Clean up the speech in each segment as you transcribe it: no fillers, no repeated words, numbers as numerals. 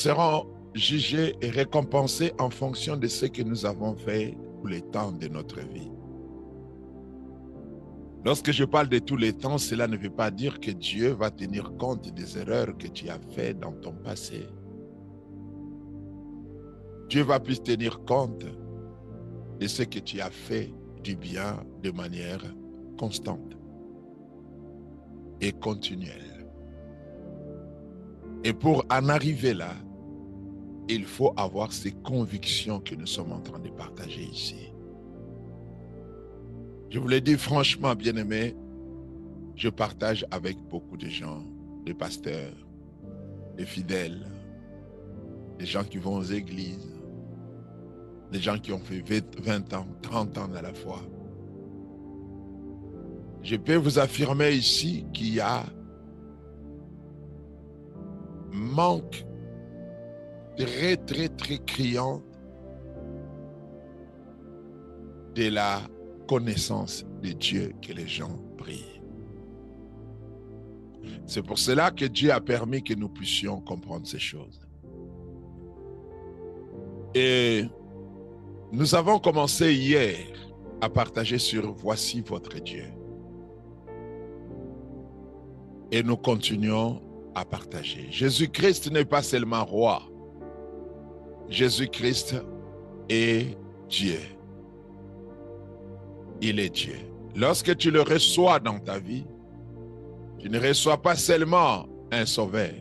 serons jugés et récompensés en fonction de ce que nous avons fait tous les temps de notre vie. Lorsque je parle de tous les temps, cela ne veut pas dire que Dieu va tenir compte des erreurs que tu as faites dans ton passé. Dieu va plus tenir compte de ce que tu as fait du bien de manière constante et continuelle. Et pour en arriver là, il faut avoir ces convictions que nous sommes en train de partager ici. Je vous l'ai dit franchement, bien-aimés, je partage avec beaucoup de gens, des pasteurs, des fidèles, des gens qui vont aux églises, des gens qui ont fait 20 ans, 30 ans à la foi. Je peux vous affirmer ici qu'il y a manque très, très, très criant de la connaissance de Dieu que les gens prient. C'est pour cela que Dieu a permis que nous puissions comprendre ces choses. Et nous avons commencé hier à partager sur « Voici votre Dieu ». Et nous continuons à partager. Jésus-Christ n'est pas seulement roi. Jésus-Christ est Dieu. Il est Dieu. Lorsque tu le reçois dans ta vie, tu ne reçois pas seulement un sauveur.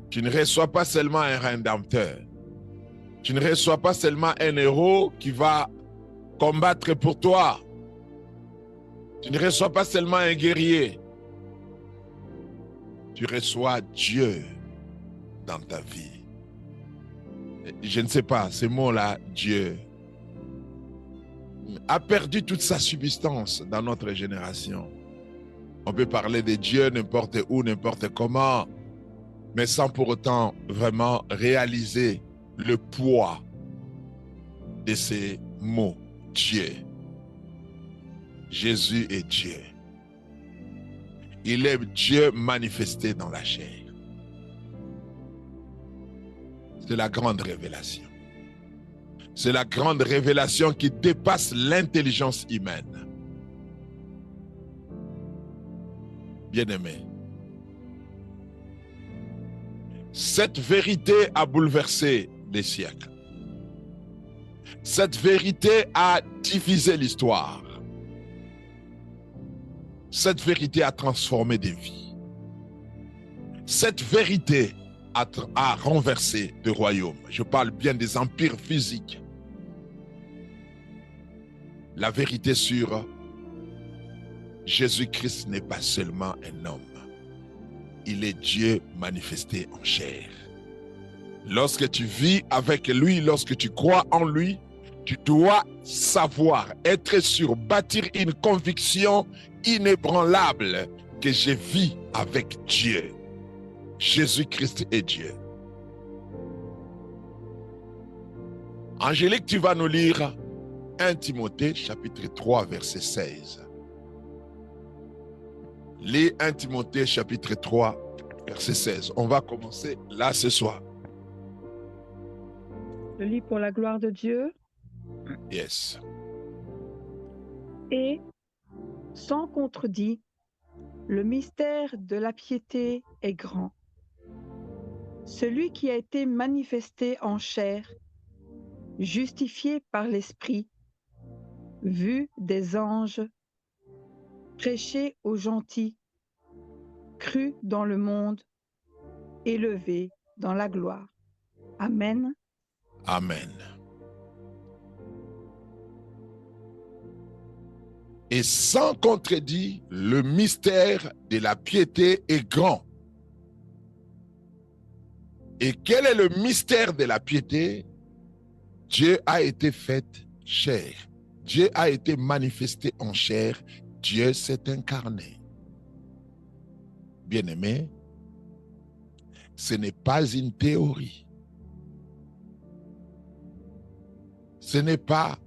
Tu ne reçois pas seulement un rédempteur. Tu ne reçois pas seulement un héros qui va combattre pour toi. Tu ne reçois pas seulement un guerrier. Tu reçois Dieu dans ta vie. Je ne sais pas, ce mot-là, Dieu, a perdu toute sa substance dans notre génération. On peut parler de Dieu n'importe où, n'importe comment, mais sans pour autant vraiment réaliser le poids de ces mots. Dieu. Jésus est Dieu. Il est Dieu manifesté dans la chair. C'est la grande révélation. C'est la grande révélation qui dépasse l'intelligence humaine. Bien-aimés, cette vérité a bouleversé les siècles. Cette vérité a divisé l'histoire. Cette vérité a transformé des vies. Cette vérité a renversé des royaumes. Je parle bien des empires physiques. La vérité sur Jésus-Christ n'est pas seulement un homme. Il est Dieu manifesté en chair. Lorsque tu vis avec lui, lorsque tu crois en lui, tu dois savoir, être sûr, bâtir une conviction inébranlable que je vis avec Dieu. Jésus-Christ est Dieu. Angélique, tu vas nous lire 1 Timothée chapitre 3 verset 16. Lis 1 Timothée chapitre 3 verset 16. On va commencer là ce soir. Je lis pour la gloire de Dieu. Yes. Et, sans contredit, le mystère de la piété est grand. Celui qui a été manifesté en chair, justifié par l'Esprit, vu des anges, prêché aux gentils, cru dans le monde, élevé dans la gloire. Amen. Amen. Et sans contredit, le mystère de la piété est grand. Et quel est le mystère de la piété? Dieu a été fait chair. Dieu a été manifesté en chair. Dieu s'est incarné. Bien-aimé, ce n'est pas une théorie. Ce n'est pas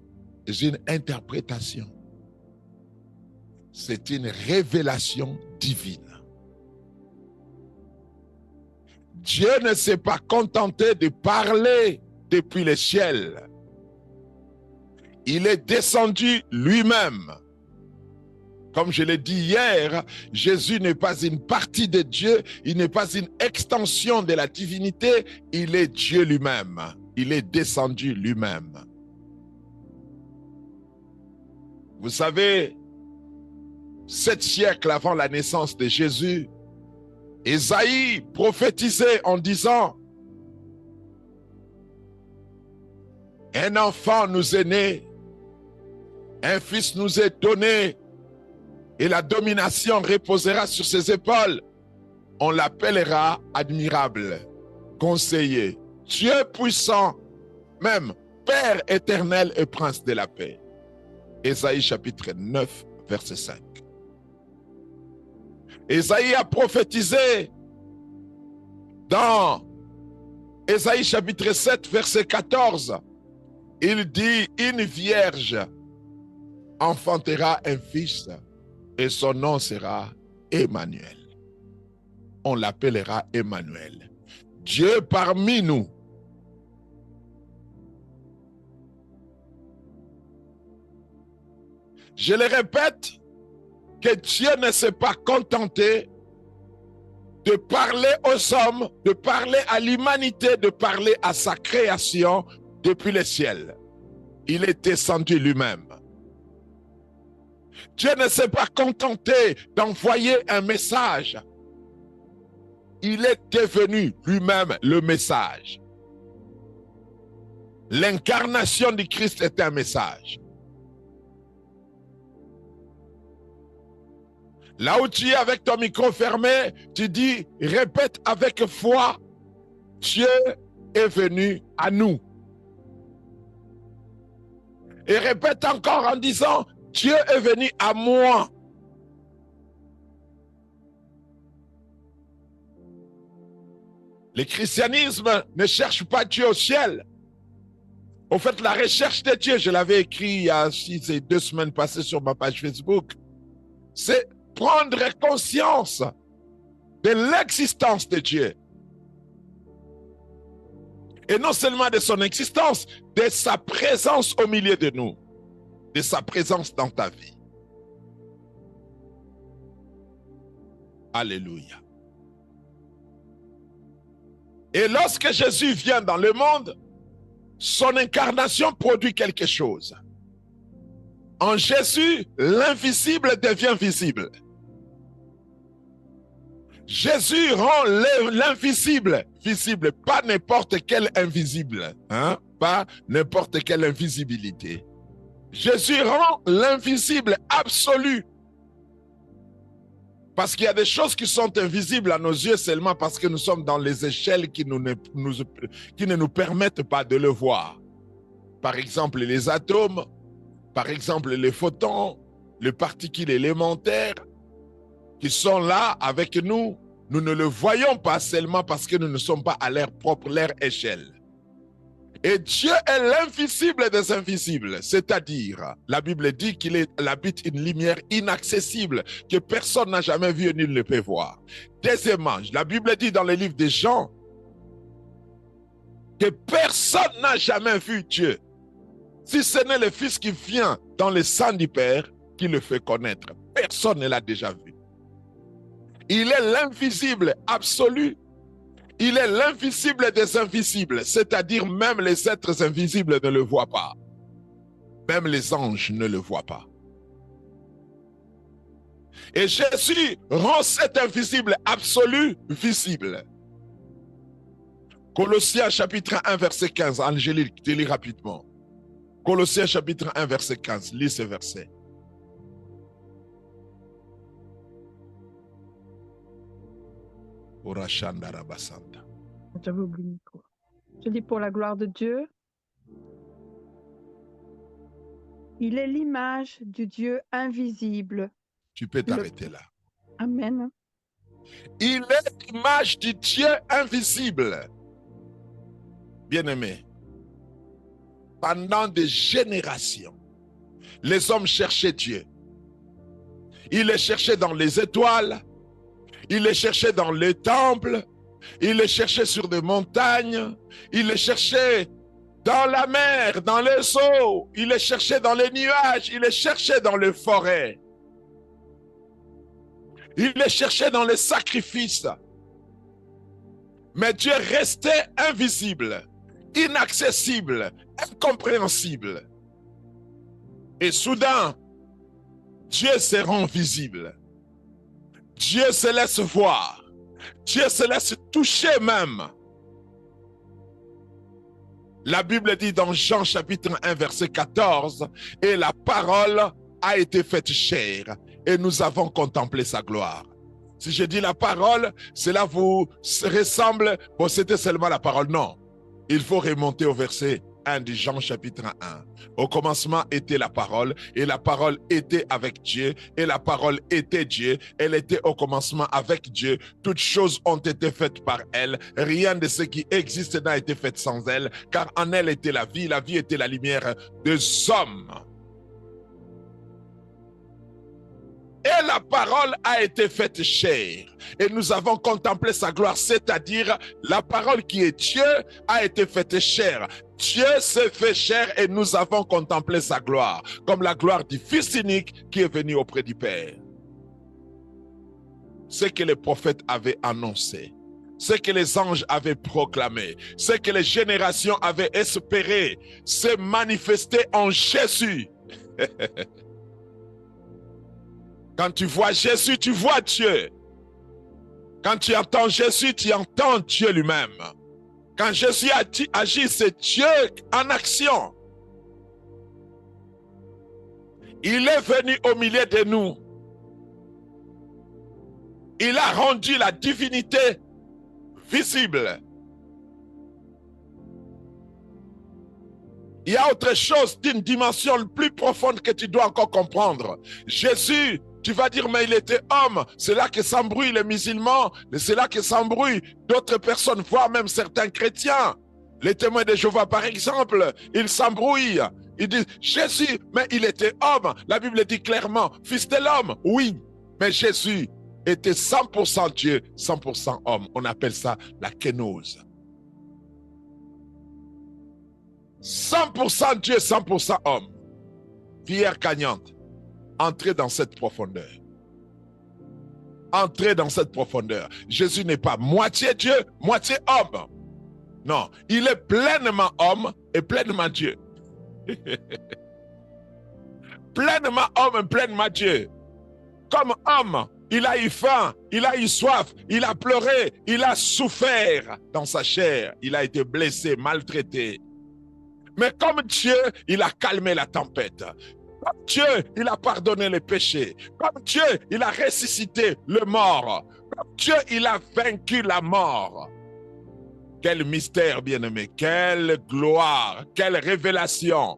une interprétation. C'est une révélation divine. Dieu ne s'est pas contenté de parler depuis les ciels. Il est descendu lui-même. Comme je l'ai dit hier, Jésus n'est pas une partie de Dieu, il n'est pas une extension de la divinité, il est Dieu lui-même. Il est descendu lui-même. Vous savez, 7 siècles avant la naissance de Jésus, Ésaïe prophétisait en disant: un enfant nous est né, un fils nous est donné, et la domination reposera sur ses épaules. On l'appellera admirable, conseiller, Dieu puissant, même Père éternel et prince de la paix. Ésaïe chapitre 9, verset 5. Ésaïe a prophétisé dans Ésaïe chapitre 7, verset 14. Il dit: une vierge enfantera un fils et son nom sera Emmanuel. On l'appellera Emmanuel. Dieu parmi nous. Je le répète, que Dieu ne s'est pas contenté de parler aux hommes, de parler à l'humanité, de parler à sa création depuis le ciel. Il est descendu lui-même. Dieu ne s'est pas contenté d'envoyer un message. Il est devenu lui-même le message. L'incarnation du Christ est un message. Là où tu es avec ton micro fermé, tu dis, répète avec foi, Dieu est venu à nous. Et répète encore en disant, Dieu est venu à moi. Le christianisme ne cherche pas Dieu au ciel. Au fait, la recherche de Dieu, je l'avais écrit il y a 2 semaines passées sur ma page Facebook, c'est prendre conscience de l'existence de Dieu. Et non seulement de son existence, de sa présence au milieu de nous, de sa présence dans ta vie. Alléluia. Et lorsque Jésus vient dans le monde, son incarnation produit quelque chose. En Jésus, l'invisible devient visible. Jésus rend l'invisible visible, pas n'importe quel invisible, hein? Pas n'importe quelle invisibilité. Jésus rend l'invisible absolu. Parce qu'il y a des choses qui sont invisibles à nos yeux seulement parce que nous sommes dans les échelles qui ne nous permettent pas de le voir. Par exemple, les atomes, par exemple, les photons, les particules élémentaires qui sont là avec nous, nous ne le voyons pas seulement parce que nous ne sommes pas à leur propre, leur échelle. Et Dieu est l'invisible des invisibles, c'est-à-dire, la Bible dit qu'il habite une lumière inaccessible que personne n'a jamais vue et nul ne peut voir. Deuxièmement, la Bible dit dans le livre de Jean que personne n'a jamais vu Dieu, si ce n'est le Fils qui vient dans le sang du Père qui le fait connaître. Personne ne l'a déjà vu. Il est l'invisible absolu. Il est l'invisible des invisibles, c'est-à-dire même les êtres invisibles ne le voient pas. Même les anges ne le voient pas. Et Jésus rend cet invisible absolu visible. Colossiens chapitre 1 verset 15, Angélique, tu lis rapidement. Colossiens chapitre 1 verset 15, lis ce verset. J'avais oublié le micro. Je dis pour la gloire de Dieu. Il est l'image du Dieu invisible. Tu peux t'arrêter là. Amen. Il est l'image du Dieu invisible. Bien-aimé, pendant des générations, les hommes cherchaient Dieu. Ils les cherchaient dans les étoiles, ils les cherchaient dans les temples, Il les cherchait sur des montagnes. Il les cherchait dans la mer, dans les eaux. Il les cherchait dans les nuages. Il les cherchait dans les forêts. Il les cherchait dans les sacrifices. Mais Dieu restait invisible, inaccessible, incompréhensible. Et soudain, Dieu se rend visible. Dieu se laisse voir. Dieu se laisse toucher même. La Bible dit dans Jean chapitre 1 verset 14, « Et la parole a été faite chair, et nous avons contemplé sa gloire. » Si je dis la parole, cela vous ressemble, bon, c'était seulement la parole. Non, il faut remonter au verset 1 de Jean chapitre 1. Au commencement était la parole, et la parole était avec Dieu, et la parole était Dieu. Elle était au commencement avec Dieu. Toutes choses ont été faites par elle. Rien de ce qui existe n'a été fait sans elle, car en elle était la vie était la lumière des hommes. Et la parole a été faite chair. Et nous avons contemplé sa gloire, c'est-à-dire la parole qui est Dieu a été faite chair. Dieu s'est fait chair et nous avons contemplé sa gloire, comme la gloire du Fils unique qui est venu auprès du Père. Ce que les prophètes avaient annoncé, ce que les anges avaient proclamé, ce que les générations avaient espéré, s'est manifesté en Jésus. Quand tu vois Jésus, tu vois Dieu. Quand tu entends Jésus, tu entends Dieu lui-même. Quand Jésus agit, c'est Dieu en action. Il est venu au milieu de nous. Il a rendu la divinité visible. Il y a autre chose d'une dimension plus profonde que tu dois encore comprendre. Jésus, tu vas dire, mais il était homme. C'est là que s'embrouillent les musulmans. C'est là que s'embrouillent d'autres personnes, voire même certains chrétiens. Les témoins de Jéhovah, par exemple, ils s'embrouillent. Ils disent, Jésus, mais il était homme. La Bible dit clairement, fils de l'homme. Oui, mais Jésus était 100% Dieu, 100% homme. On appelle ça la kénose. 100% Dieu, 100% homme. Pierre gagnante. Entrez dans cette profondeur. Entrez dans cette profondeur. Jésus n'est pas moitié Dieu, moitié homme. Non, il est pleinement homme et pleinement Dieu. Pleinement homme et pleinement Dieu. Comme homme, il a eu faim, il a eu soif, il a pleuré, il a souffert dans sa chair. Il a été blessé, maltraité. Mais comme Dieu, il a calmé la tempête. Comme Dieu, il a pardonné les péchés. Comme Dieu, il a ressuscité le mort. Comme Dieu, il a vaincu la mort. Quel mystère, bien-aimé. Quelle gloire. Quelle révélation.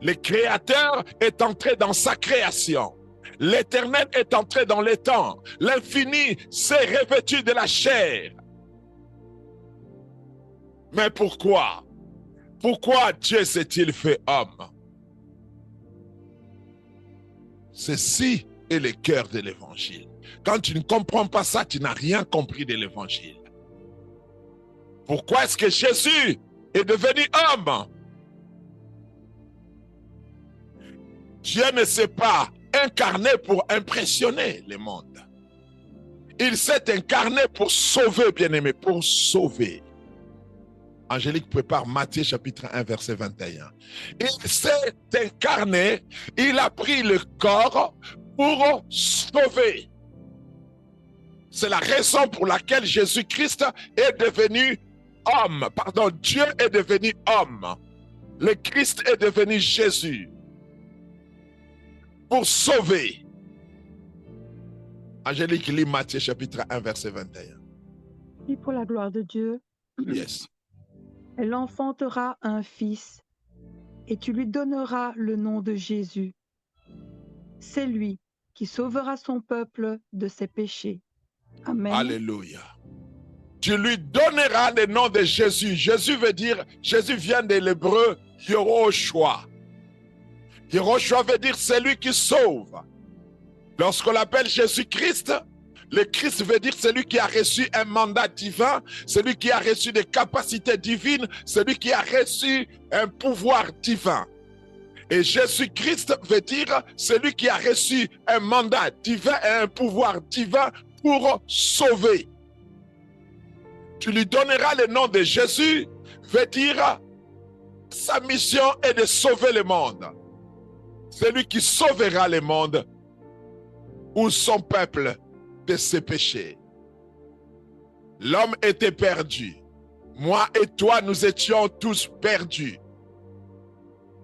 Le Créateur est entré dans sa création. L'Éternel est entré dans les temps. L'infini s'est revêtu de la chair. Mais pourquoi? Pourquoi Dieu s'est-il fait homme? Ceci est le cœur de l'évangile. Quand tu ne comprends pas ça, tu n'as rien compris de l'évangile. Pourquoi est-ce que Jésus est devenu homme? Dieu ne s'est pas incarné pour impressionner le monde. Il s'est incarné pour sauver, bien-aimé, pour sauver. Angélique prépare Matthieu chapitre 1 verset 21. Il s'est incarné, il a pris le corps pour sauver. C'est la raison pour laquelle Jésus-Christ est devenu homme. Pardon, Dieu est devenu homme. Le Christ est devenu Jésus. Pour sauver. Angélique lit Matthieu chapitre 1 verset 21. Et pour la gloire de Dieu. Yes. Elle enfantera un fils, et tu lui donneras le nom de Jésus. C'est lui qui sauvera son peuple de ses péchés. Amen. Alléluia. Tu lui donneras le nom de Jésus. Jésus veut dire, Jésus vient de l'hébreu Yehoshua. Yehoshua veut dire celui qui sauve. Lorsqu'on l'appelle Jésus-Christ, Le Christ veut dire celui qui a reçu un mandat divin, celui qui a reçu des capacités divines, celui qui a reçu un pouvoir divin. Et Jésus-Christ veut dire celui qui a reçu un mandat divin et un pouvoir divin pour sauver. Tu lui donneras le nom de Jésus, veut dire sa mission est de sauver le monde. Celui qui sauvera le monde ou son peuple de ses péchés. L'homme était perdu. Moi et toi, nous étions tous perdus.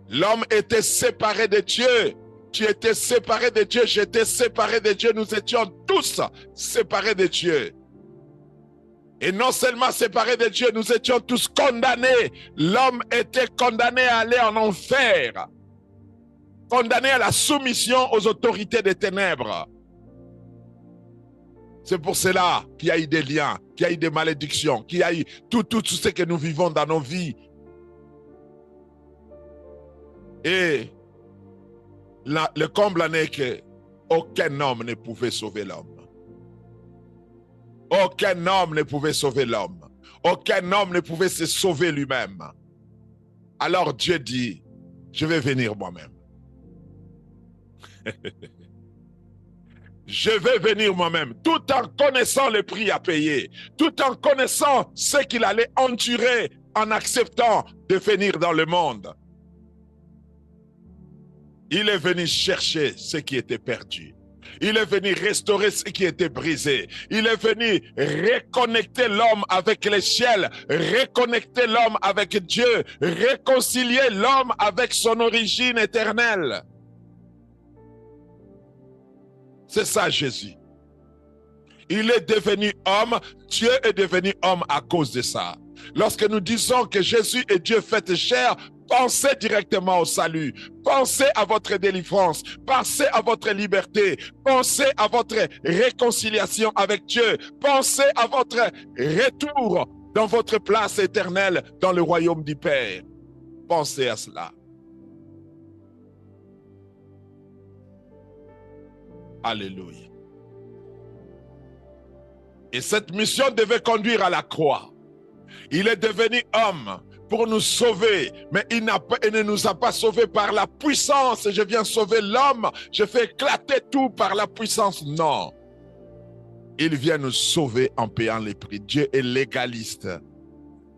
L'homme était séparé de Dieu. Tu étais séparé de Dieu, j'étais séparé de Dieu. Nous étions tous séparés de Dieu. Et non seulement séparés de Dieu, nous étions tous condamnés. L'homme était condamné à aller en enfer. Condamné à la soumission aux autorités des ténèbres. C'est pour cela qu'il y a eu des liens, qu'il y a eu des malédictions, qu'il y a eu tout ce que nous vivons dans nos vies. Et le comble en est qu'aucun homme ne pouvait sauver l'homme. Aucun homme ne pouvait sauver l'homme. Aucun homme ne pouvait se sauver lui-même. Alors Dieu dit, je vais venir moi-même. Je vais venir moi-même, tout en connaissant le prix à payer, tout en connaissant ce qu'il allait endurer en acceptant de venir dans le monde. Il est venu chercher ce qui était perdu. Il est venu restaurer ce qui était brisé. Il est venu reconnecter l'homme avec le ciel, reconnecter l'homme avec Dieu, réconcilier l'homme avec son origine éternelle. C'est ça Jésus. Il est devenu homme, Dieu est devenu homme à cause de ça. Lorsque nous disons que Jésus est Dieu fait chair, pensez directement au salut, pensez à votre délivrance, pensez à votre liberté, pensez à votre réconciliation avec Dieu, pensez à votre retour dans votre place éternelle dans le royaume du Père. Pensez à cela. Alléluia. Et cette mission devait conduire à la croix. Il est devenu homme pour nous sauver, mais il ne nous a pas sauvés par la puissance. Je viens sauver l'homme, je fais éclater tout par la puissance. Non. Il vient nous sauver en payant les prix. Dieu est légaliste.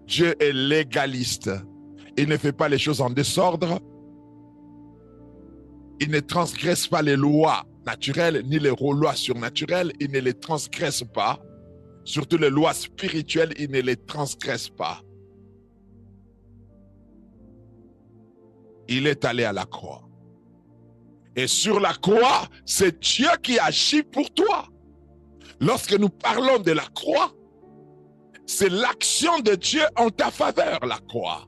Dieu est légaliste. Il ne fait pas les choses en désordre. Il ne transgresse pas les lois naturelles ni les lois surnaturelles. Il ne les transgresse pas. Surtout les lois spirituelles, il ne les transgresse pas. Il est allé à la croix. Et sur la croix, c'est Dieu qui agit pour toi. Lorsque nous parlons de la croix, c'est l'action de Dieu en ta faveur, la croix.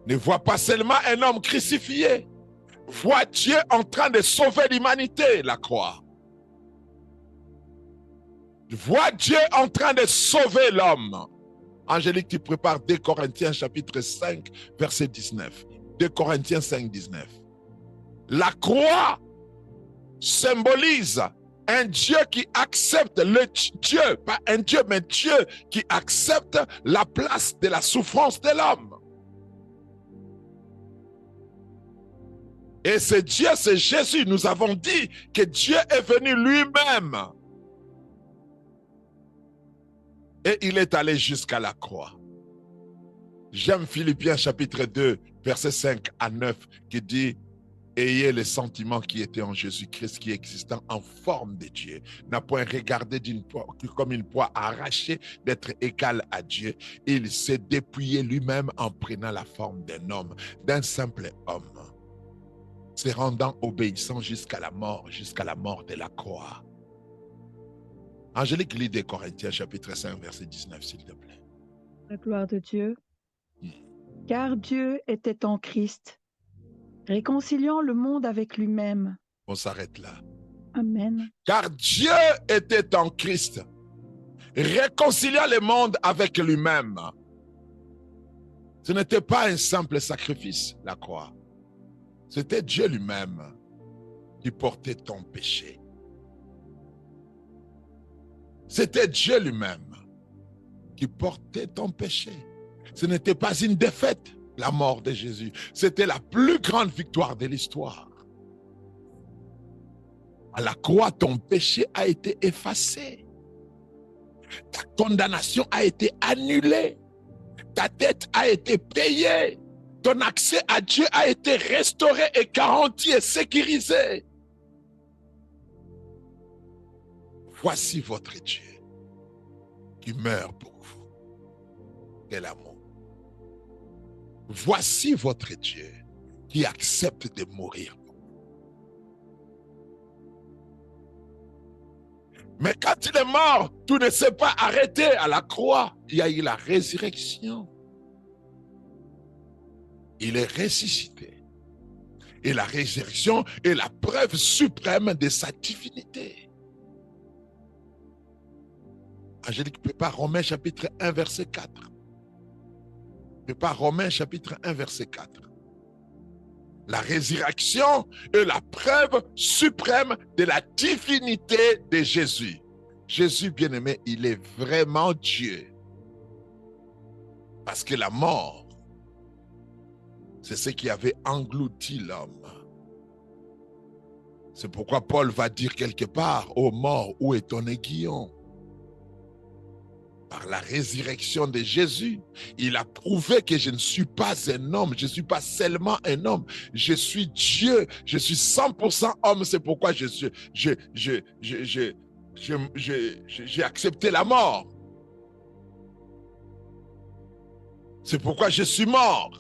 Ne vois pas seulement un homme crucifié. Vois Dieu en train de sauver l'humanité, la croix. Vois Dieu en train de sauver l'homme. Angélique, tu prépares 2 Corinthiens chapitre 5, verset 19. 2 Corinthiens 5, 19. La croix symbolise un Dieu qui accepte le Dieu, pas un Dieu, mais Dieu qui accepte la place de la souffrance de l'homme. Et c'est Dieu, c'est Jésus. Nous avons dit que Dieu est venu lui-même. Et il est allé jusqu'à la croix. J'aime Philippiens chapitre 2, verset 5 à 9, qui dit « Ayez les sentiments qui étaient en Jésus-Christ, qui existant en forme de Dieu, n'a point regardé comme une proie arrachée d'être égal à Dieu. Il s'est dépouillé lui-même en prenant la forme d'un homme, d'un simple homme, se rendant obéissant jusqu'à la mort de la croix. » Angélique, lis 2 Corinthiens chapitre 5, verset 19, s'il te plaît. La gloire de Dieu. Car Dieu était en Christ, réconciliant le monde avec lui-même. On s'arrête là. Amen. Car Dieu était en Christ, réconciliant le monde avec lui-même. Ce n'était pas un simple sacrifice, la croix. C'était Dieu lui-même qui portait ton péché. C'était Dieu lui-même qui portait ton péché. Ce n'était pas une défaite, la mort de Jésus. C'était la plus grande victoire de l'histoire. À la croix, ton péché a été effacé. Ta condamnation a été annulée. Ta dette a été payée. Ton accès à Dieu a été restauré et garanti et sécurisé. Voici votre Dieu qui meurt pour vous. Quel amour. Voici votre Dieu qui accepte de mourir pour vous. Mais quand il est mort, tout ne s'est pas arrêté à la croix. Il y a eu la résurrection. Il est ressuscité. Et la résurrection est la preuve suprême de sa divinité. Angélique, prépare Romains chapitre 1, verset 4. Prépare Romains chapitre 1, verset 4. La résurrection est la preuve suprême de la divinité de Jésus. Jésus, bien-aimé, il est vraiment Dieu. Parce que la mort, c'est ce qui avait englouti l'homme. C'est pourquoi Paul va dire quelque part, ô mort, où est ton aiguillon? Par la résurrection de Jésus, il a prouvé que je ne suis pas un homme, je ne suis pas seulement un homme, je suis Dieu, je suis 100% homme, c'est pourquoi j'ai accepté la mort. C'est pourquoi je suis mort.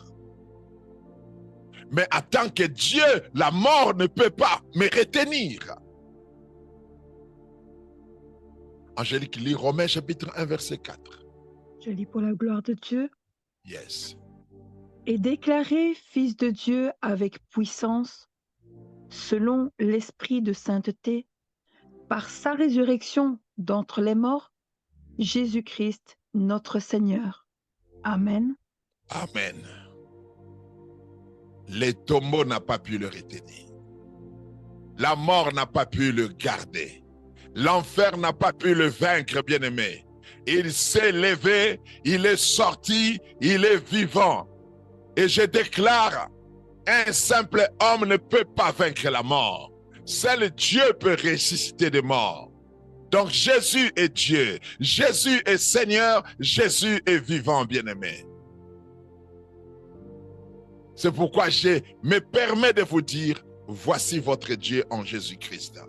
Mais en tant que Dieu, la mort ne peut pas me retenir. Angélique, lis Romains chapitre 1, verset 4. Je lis pour la gloire de Dieu. Yes. Et déclaré fils de Dieu avec puissance, selon l'esprit de sainteté, par sa résurrection d'entre les morts, Jésus-Christ, notre Seigneur. Amen. Amen. Les tombeaux n'ont pas pu le retenir. La mort n'a pas pu le garder. L'enfer n'a pas pu le vaincre, bien-aimé. Il s'est levé, il est sorti, il est vivant. Et je déclare, un simple homme ne peut pas vaincre la mort. Seul Dieu peut ressusciter des morts. Donc Jésus est Dieu, Jésus est Seigneur, Jésus est vivant, bien-aimé. C'est pourquoi je me permets de vous dire, voici votre Dieu en Jésus-Christ.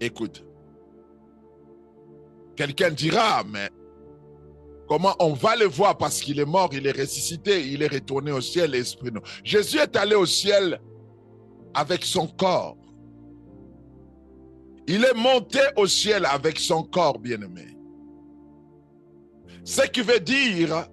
Écoute, quelqu'un dira, mais comment on va le voir parce qu'il est mort, il est ressuscité, il est retourné au ciel, l'esprit non. Jésus est allé au ciel avec son corps. Il est monté au ciel avec son corps, bien-aimé. Ce qui veut dire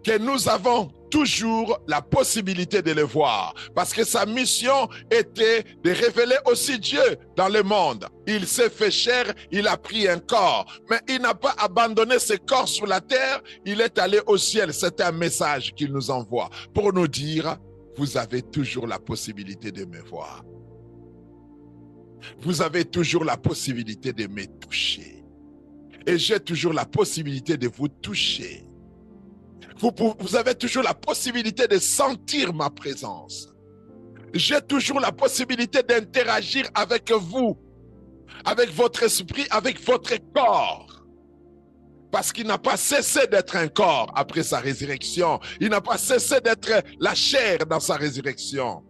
que nous avons toujours la possibilité de le voir. Parce que sa mission était de révéler aussi Dieu dans le monde. Il s'est fait chair, il a pris un corps. Mais il n'a pas abandonné ce corps sur la terre, il est allé au ciel. C'est un message qu'il nous envoie pour nous dire, vous avez toujours la possibilité de me voir. Vous avez toujours la possibilité de me toucher. Et j'ai toujours la possibilité de vous toucher. Vous avez toujours la possibilité de sentir ma présence. J'ai toujours la possibilité d'interagir avec vous, avec votre esprit, avec votre corps. Parce qu'il n'a pas cessé d'être un corps après sa résurrection. Il n'a pas cessé d'être la chair dans sa résurrection.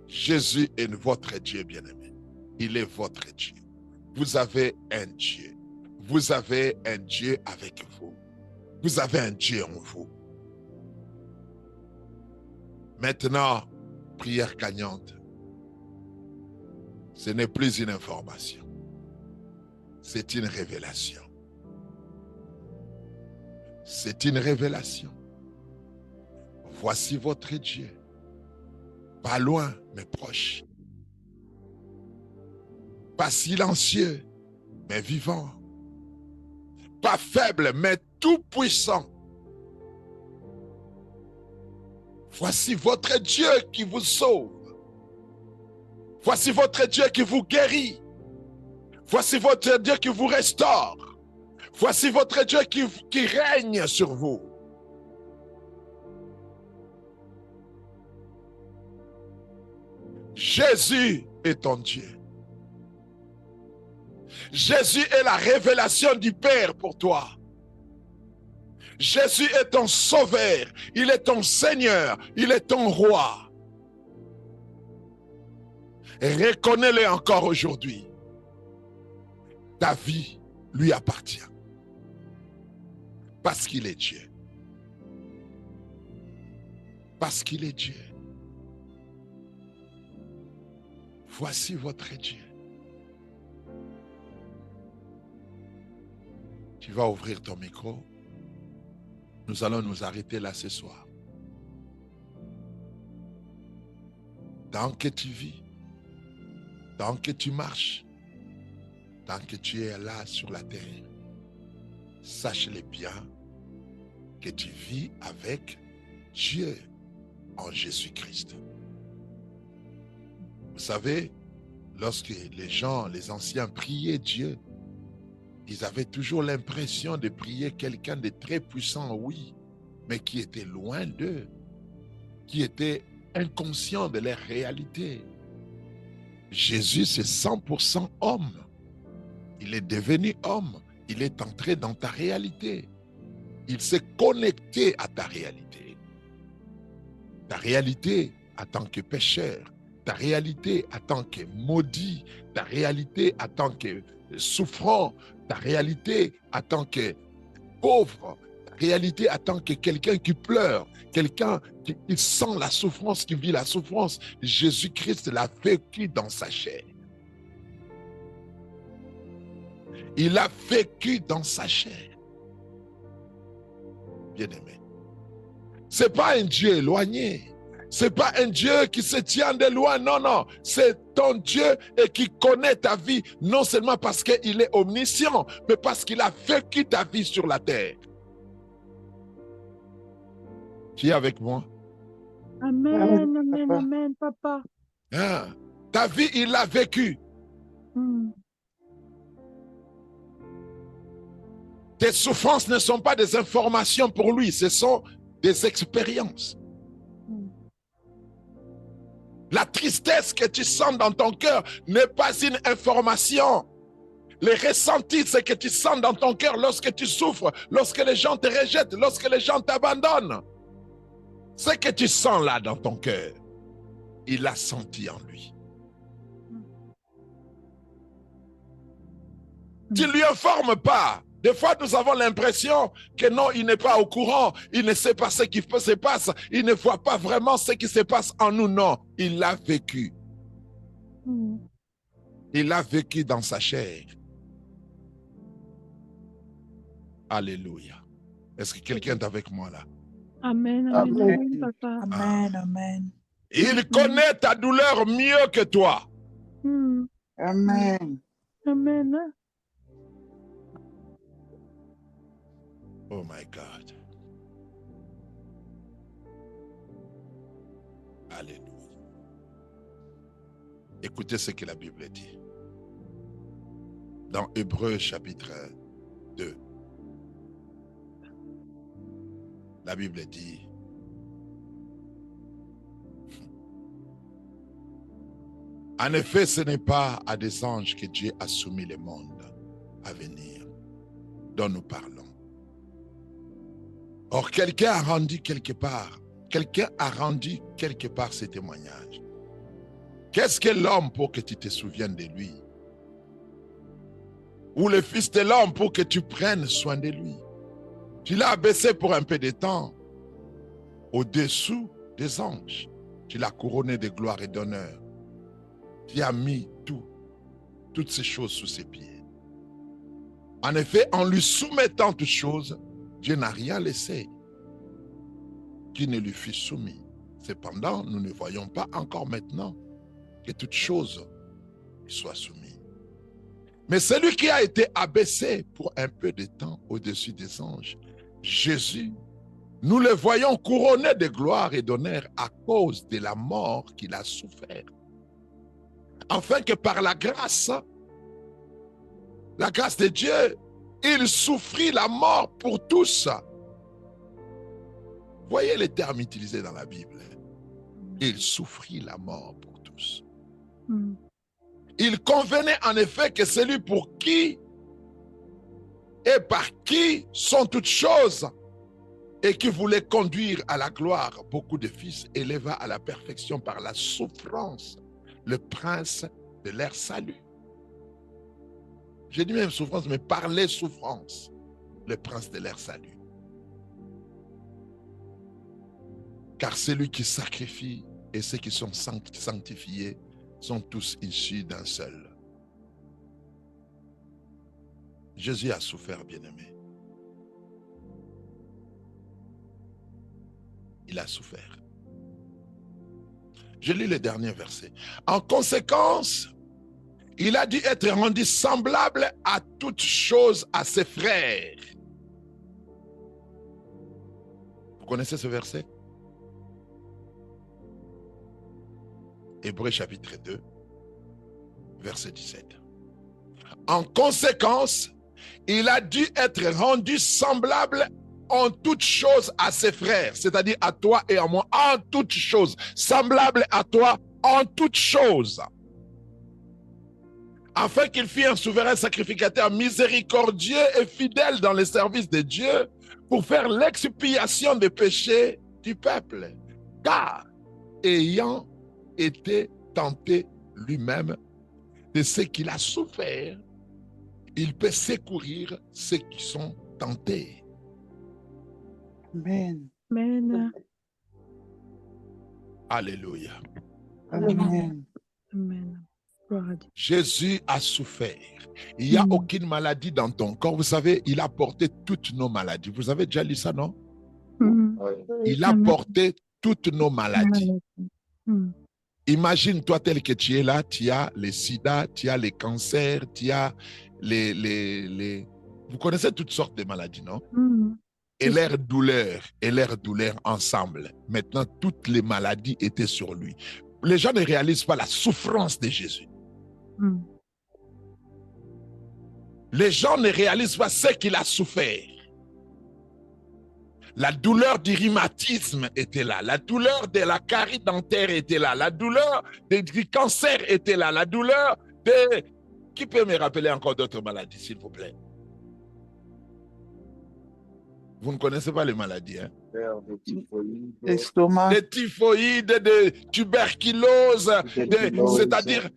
Jésus est votre Dieu, bien-aimé. Il est votre Dieu. Vous avez un Dieu. Vous avez un Dieu avec vous. Vous avez un Dieu en vous. Maintenant, prière gagnante. Ce n'est plus une information. C'est une révélation. C'est une révélation. Voici votre Dieu. Pas loin, mais proche. Pas silencieux, mais vivant. Pas faible, mais tout puissant. Voici votre Dieu qui vous sauve. Voici votre Dieu qui vous guérit. Voici votre Dieu qui vous restaure. Voici votre Dieu qui règne sur vous. Jésus est ton Dieu. Jésus est la révélation du Père pour toi. Jésus est ton sauveur. Il est ton Seigneur. Il est ton roi. Reconnais-le encore aujourd'hui. Ta vie lui appartient. Parce qu'il est Dieu. Parce qu'il est Dieu. Voici votre Dieu. Tu vas ouvrir ton micro. Nous allons nous arrêter là ce soir. Tant que tu vis, tant que tu marches, tant que tu es là sur la terre, sache-le bien que tu vis avec Dieu en Jésus-Christ. Vous savez, lorsque les gens, les anciens priaient Dieu, ils avaient toujours l'impression de prier quelqu'un de très puissant, oui, mais qui était loin d'eux, qui était inconscient de leur réalité. Jésus, c'est 100% homme. Il est devenu homme. Il est entré dans ta réalité. Il s'est connecté à ta réalité. Ta réalité en tant que pécheur, ta réalité en tant que maudit, ta réalité en tant que souffrant, ta réalité en tant que pauvre, ta réalité en tant que quelqu'un qui pleure, quelqu'un qui sent la souffrance, qui vit la souffrance. Jésus-Christ l'a vécu dans sa chair. Il a vécu dans sa chair. Bien-aimé. Ce n'est pas un Dieu éloigné. Ce n'est pas un Dieu qui se tient de loin. Non, non. C'est ton Dieu et qui connaît ta vie, non seulement parce qu'il est omniscient, mais parce qu'il a vécu ta vie sur la terre. Tu es avec moi? Amen, amen, amen, papa. Hein? Ta vie, il l'a vécu. Tes souffrances ne sont pas des informations pour lui, ce sont des expériences. La tristesse que tu sens dans ton cœur n'est pas une information. Les ressentis, ce que tu sens dans ton cœur lorsque tu souffres, lorsque les gens te rejettent, lorsque les gens t'abandonnent. Ce que tu sens là dans ton cœur, il l'a senti en lui. Tu ne lui informes pas. Des fois, nous avons l'impression que non, il n'est pas au courant, il ne sait pas ce qui se passe, il ne voit pas vraiment ce qui se passe en nous. Non, il l'a vécu. Il l'a vécu dans sa chair. Alléluia. Est-ce que quelqu'un est avec moi là? Amen, amen, amen, papa. Amen, amen. Il connaît ta douleur mieux que toi. Amen. Amen. Oh my God. Alléluia. Écoutez ce que la Bible dit. Dans Hébreux chapitre 2. La Bible dit, en effet, ce n'est pas à des anges que Dieu a soumis le monde à venir, dont nous parlons. Or, quelqu'un a rendu quelque part ce témoignage. Qu'est-ce que l'homme pour que tu te souviennes de lui? Ou le fils de l'homme pour que tu prennes soin de lui? Tu l'as abaissé pour un peu de temps au-dessous des anges. Tu l'as couronné de gloire et d'honneur. Tu as mis toutes ces choses sous ses pieds. En effet, en lui soumettant toutes choses, Dieu n'a rien laissé qui ne lui fût soumis. Cependant, nous ne voyons pas encore maintenant que toutes choses lui soient soumises. Mais celui qui a été abaissé pour un peu de temps au-dessus des anges, Jésus, nous le voyons couronné de gloire et d'honneur à cause de la mort qu'il a souffert. Afin que par la grâce de Dieu, il souffrit la mort pour tous. Voyez les termes utilisés dans la Bible. Il souffrit la mort pour tous. Il convenait en effet que celui pour qui et par qui sont toutes choses et qui voulait conduire à la gloire beaucoup de fils, éleva à la perfection par la souffrance le prince de leur salut. J'ai dit même souffrance, mais par les souffrances, le prince de leur salut. Car celui qui sacrifie et ceux qui sont sanctifiés sont tous issus d'un seul. Jésus a souffert, bien-aimé. Il a souffert. Je lis le dernier verset. En conséquence, il a dû être rendu semblable à toutes choses à ses frères. Vous connaissez ce verset? Hébreux chapitre 2, verset 17. En conséquence, il a dû être rendu semblable en toutes choses à ses frères, c'est-à-dire à toi et à moi, en toutes choses, semblable à toi en toutes choses, afin qu'il fît un souverain sacrificateur miséricordieux et fidèle dans le service de Dieu pour faire l'expiation des péchés du peuple, car ayant été tenté lui-même de ce qu'il a souffert, il peut secourir ceux qui sont tentés. Amen. Amen. Alléluia. Amen. Amen. Gloire à Dieu. Jésus a souffert. Il n'y a aucune maladie dans ton corps. Vous savez, il a porté toutes nos maladies. Vous avez déjà lu ça, non? Il a porté toutes nos maladies. Imagine-toi tel que tu es là, tu as les sida, tu as les cancers, tu as Vous connaissez toutes sortes de maladies, non? Et leurs douleurs ensemble. Maintenant, toutes les maladies étaient sur lui. Les gens ne réalisent pas la souffrance de Jésus. Les gens ne réalisent pas ce qu'il a souffert. La douleur du rhumatisme était là. La douleur de la carie dentaire était là. La douleur du cancer était là. La douleur de... Qui peut me rappeler encore d'autres maladies, s'il vous plaît? Vous ne connaissez pas les maladies, hein? L'estomac. Des typhoïdes, de tuberculose, c'est-à-dire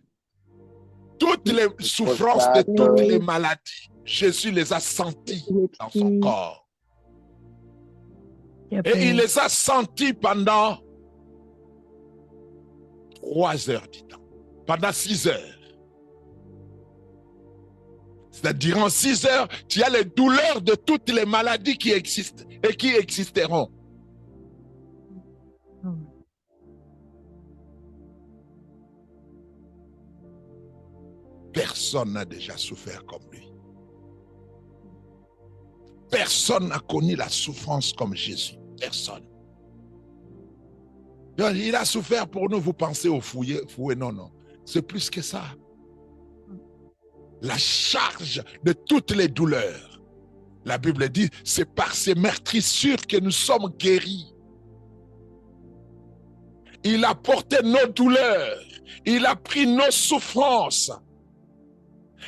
toutes les souffrances de toutes les maladies. Jésus les a senties dans son corps. Et il les a sentis pendant 3 heures du temps, pendant 6 heures. C'est-à-dire en 6 heures, tu as les douleurs de toutes les maladies qui existent et qui existeront. Personne n'a déjà souffert comme lui. Personne n'a connu la souffrance comme Jésus. Personne. Il a souffert pour nous, vous pensez au fouet. Non, non. C'est plus que ça. La charge de toutes les douleurs. La Bible dit, c'est par ces meurtrissures que nous sommes guéris. Il a porté nos douleurs. Il a pris nos souffrances.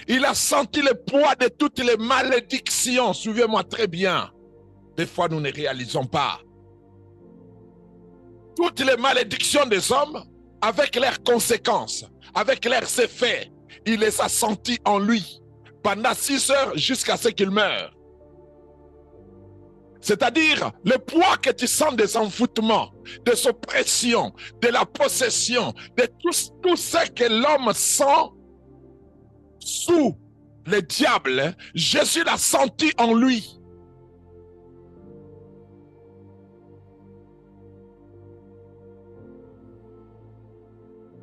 Il a senti le poids de toutes les malédictions. Suivez-moi très bien. Des fois, nous ne réalisons pas. Toutes les malédictions des hommes, avec leurs conséquences, avec leurs effets, il les a sentis en lui pendant 6 heures jusqu'à ce qu'il meure. C'est-à-dire le poids que tu sens des envoûtements, des oppressions, de la possession, de tout ce que l'homme sent sous le diable, Jésus l'a senti en lui.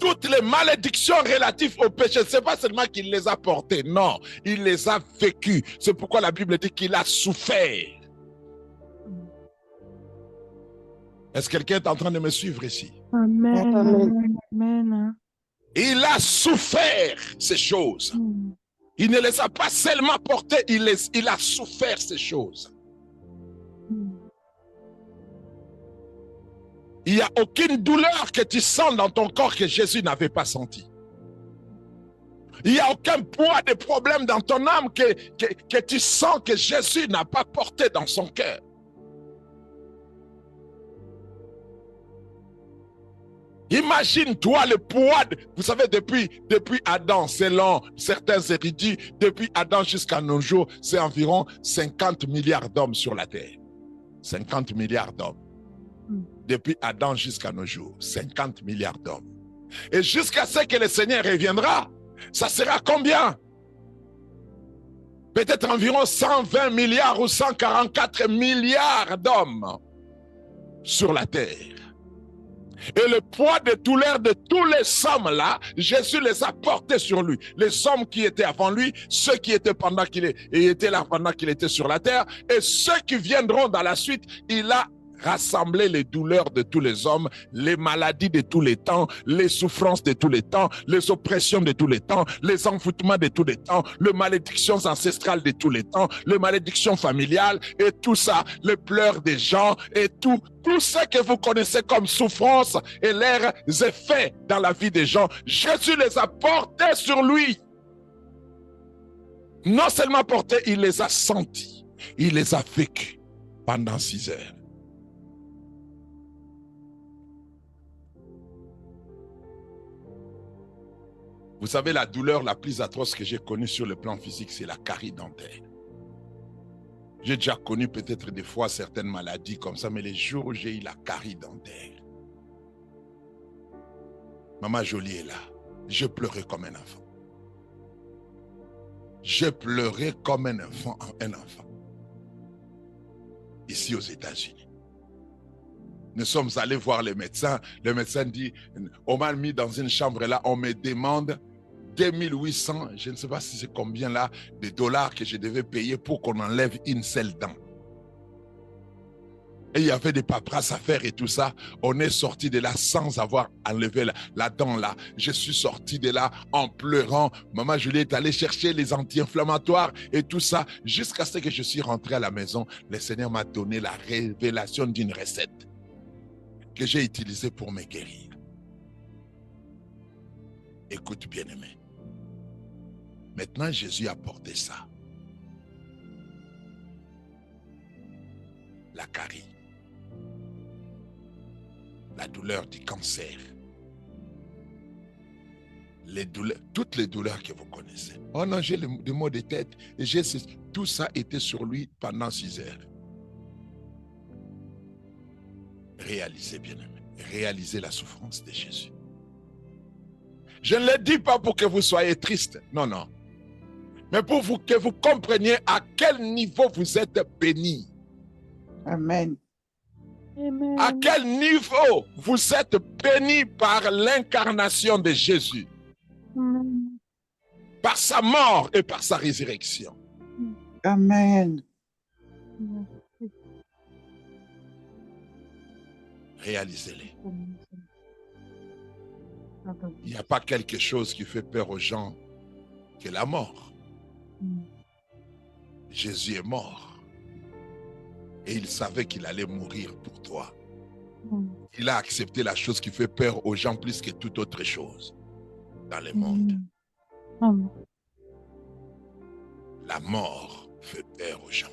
Toutes les malédictions relatives au péché, ce n'est pas seulement qu'il les a portées, non, il les a vécues. C'est pourquoi la Bible dit qu'il a souffert. Est-ce que quelqu'un est en train de me suivre ici? Amen. Amen. Amen. Il a souffert ces choses. Mm. Il ne les a pas seulement portées, il a souffert ces choses. Mm. Il n'y a aucune douleur que tu sens dans ton corps que Jésus n'avait pas senti. Il n'y a aucun poids de problème dans ton âme que tu sens que Jésus n'a pas porté dans son cœur. Imagine-toi le poids, vous savez, depuis Adam, selon certains érudits, depuis Adam jusqu'à nos jours, c'est environ 50 milliards d'hommes sur la terre. 50 milliards d'hommes. Depuis Adam jusqu'à nos jours, 50 milliards d'hommes. Et jusqu'à ce que le Seigneur reviendra, ça sera combien? Peut-être environ 120 milliards ou 144 milliards d'hommes sur la terre. Et le poids de douleur de tous les hommes là, Jésus les a portés sur lui. Les hommes qui étaient avant lui, ceux qui étaient pendant qu'il était là pendant qu'il était sur la terre, et ceux qui viendront dans la suite, il a rassemblé les douleurs de tous les hommes, les maladies de tous les temps, les souffrances de tous les temps, les oppressions de tous les temps, les envoûtements de tous les temps, les malédictions ancestrales de tous les temps, les malédictions familiales et tout ça, les pleurs des gens et tout ce que vous connaissez comme souffrance et leurs effets dans la vie des gens. Jésus les a portés sur lui. Non seulement portés, il les a sentis, il les a vécus pendant 6 heures. Vous savez, la douleur la plus atroce que j'ai connue sur le plan physique, c'est la carie dentaire. J'ai déjà connu peut-être des fois certaines maladies comme ça, mais les jours où j'ai eu la carie dentaire, Maman Jolie est là. Je pleurais comme un enfant. Je pleurais comme un enfant. Ici aux États-Unis. Nous sommes allés voir le médecin. Le médecin dit, on m'a mis dans une chambre là, on me demande 2800, je ne sais pas si c'est combien là, de dollars que je devais payer pour qu'on enlève une seule dent. Et il y avait des paperasses à faire et tout ça. On est sorti de là sans avoir enlevé la dent là. Je suis sorti de là en pleurant. Maman Julie est allée chercher les anti-inflammatoires et tout ça. Jusqu'à ce que je suis rentré à la maison, le Seigneur m'a donné la révélation d'une recette que j'ai utilisée pour me guérir. Écoute bien aimé. Maintenant, Jésus a porté ça. La carie. La douleur du cancer. Les douleurs, toutes les douleurs que vous connaissez. Oh non, j'ai des maux de tête. Et tout ça était sur lui pendant 6 heures. Réalisez bien aimé. Réalisez la souffrance de Jésus. Je ne le dis pas pour que vous soyez triste. Non, non. Mais pour que vous compreniez à quel niveau vous êtes bénis. Amen. Amen. À quel niveau vous êtes bénis par l'incarnation de Jésus. Amen. Par sa mort et par sa résurrection. Amen. Réalisez-les. Il n'y a pas quelque chose qui fait peur aux gens que la mort. Jésus est mort. Et il savait qu'il allait mourir pour toi. Il a accepté la chose qui fait peur aux gens plus que toute autre chose dans le monde. La mort fait peur aux gens.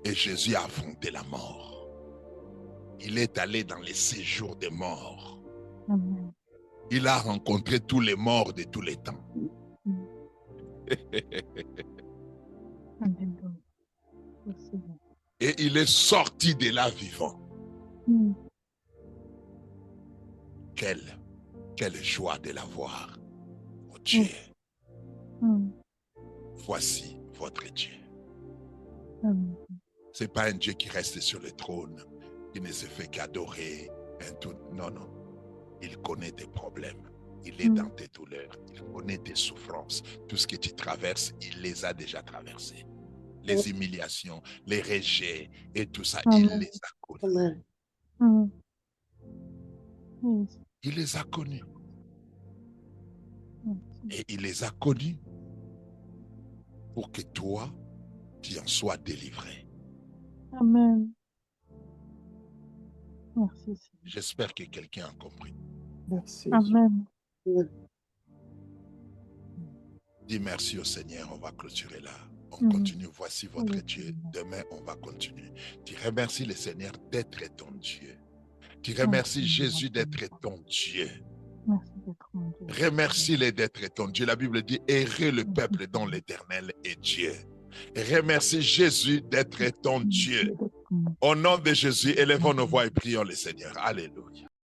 Et Jésus a affronté la mort. Il est allé dans les séjours des morts. Il a rencontré tous les morts de tous les temps. Et il est sorti de là vivant. Quelle joie de l'avoir. Oh Dieu. Voici votre Dieu. Ce n'est pas un Dieu qui reste sur le trône, qui ne se fait qu'adorer. Non, non. Il connaît tes problèmes. Il est dans tes douleurs. Il connaît tes souffrances. Tout ce que tu traverses, il les a déjà traversées. Les humiliations, les rejets et tout ça, il les a connus. Mm. Yes. Il les a connus. Mm. Et il les a connus pour que toi, tu en sois délivré. Amen. Merci, Seigneur. J'espère que quelqu'un a compris. Merci. Amen. Dis merci au Seigneur, on va clôturer là. On Mhm. continue, voici votre Oui, Dieu. Seigneur. Demain, on va continuer. Tu remercies le Seigneur d'être ton Dieu. Tu remercies Merci, Jésus Seigneur. d'être ton Dieu. Merci d'être mon Dieu. Remercie-le d'être ton Dieu. La Bible dit, errez le peuple dont l'Éternel est Dieu. Remercie Jésus d'être ton Dieu. Merci d'être mon Dieu. Au nom de Jésus, élevons nos voix et prions le Seigneur. Alléluia.